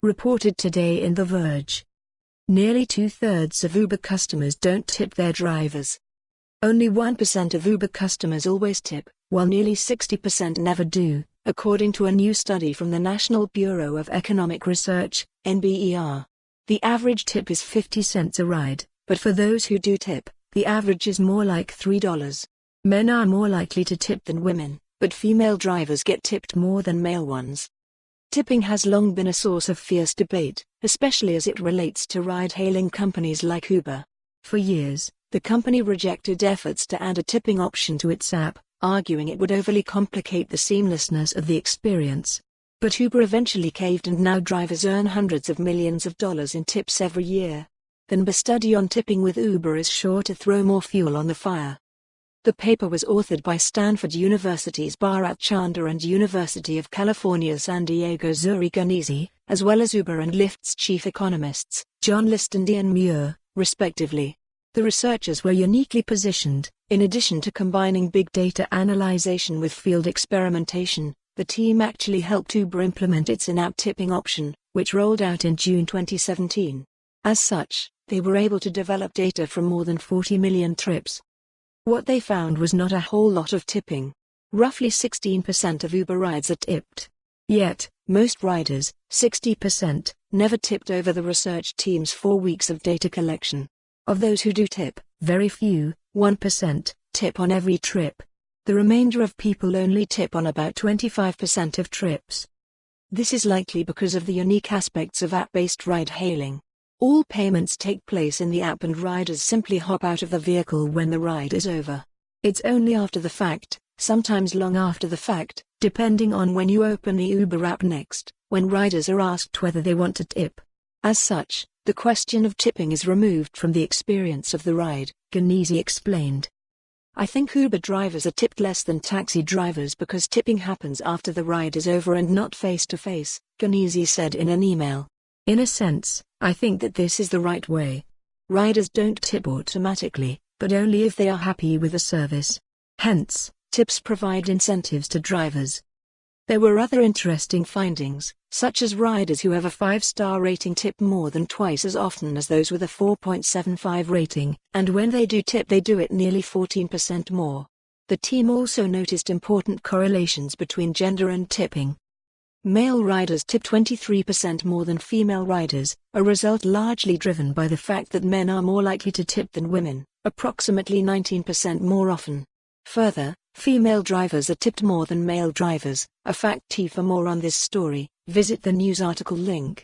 Reported today in The Verge. Nearly 2/3 of Uber customers don't tip their drivers. Only 1% of Uber customers always tip, while nearly 60% never do, according to a new study from the National Bureau of Economic Research, NBER. The average tip is 50 cents a ride, but for those who do tip, the average is more like $3. Men are more likely to tip than women, but female drivers get tipped more than male ones. Tipping has long been a source of fierce debate, especially as it relates to ride-hailing companies like Uber. For years, the company rejected efforts to add a tipping option to its app, arguing it would overly complicate the seamlessness of the experience. But Uber eventually caved, and now drivers earn hundreds of millions of dollars in tips every year. The NBER study on tipping with Uber is sure to throw more fuel on the fire. The paper was authored by Stanford University's Bharat Chandra and University of California San Diego's Uri Ganese, as well as Uber and Lyft's chief economists, John List and Ian Muir, respectively. The researchers were uniquely positioned. In addition to combining big data analyzation with field experimentation, the team actually helped Uber implement its in-app tipping option, which rolled out in June 2017. As such, they were able to develop data from more than 40 million trips. What they found was not a whole lot of tipping. Roughly 16% of Uber rides are tipped. Yet, most riders, 60%, never tipped over the research team's 4 weeks of data collection. Of those who do tip, very few, 1%, tip on every trip. The remainder of people only tip on about 25% of trips. This is likely because of the unique aspects of app-based ride-hailing. All payments take place in the app and riders simply hop out of the vehicle when the ride is over. It's only after the fact, sometimes long after the fact, depending on when you open the Uber app next, when riders are asked whether they want to tip. As such, the question of tipping is removed from the experience of the ride, Ganese explained. I think Uber drivers are tipped less than taxi drivers because tipping happens after the ride is over and not face-to-face, Ganese said in an email. In a sense, I think that this is the right way. Riders don't tip automatically, but only if they are happy with the service. Hence, tips provide incentives to drivers. There were other interesting findings, such as riders who have a 5-star rating tip more than twice as often as those with a 4.75 rating, and when they do tip they do it nearly 14% more. The team also noticed important correlations between gender and tipping. Male riders tip 23% more than female riders, a result largely driven by the fact that men are more likely to tip than women, approximately 19% more often. Further, female drivers are tipped more than male drivers, a fact. For more on this story, visit the news article link.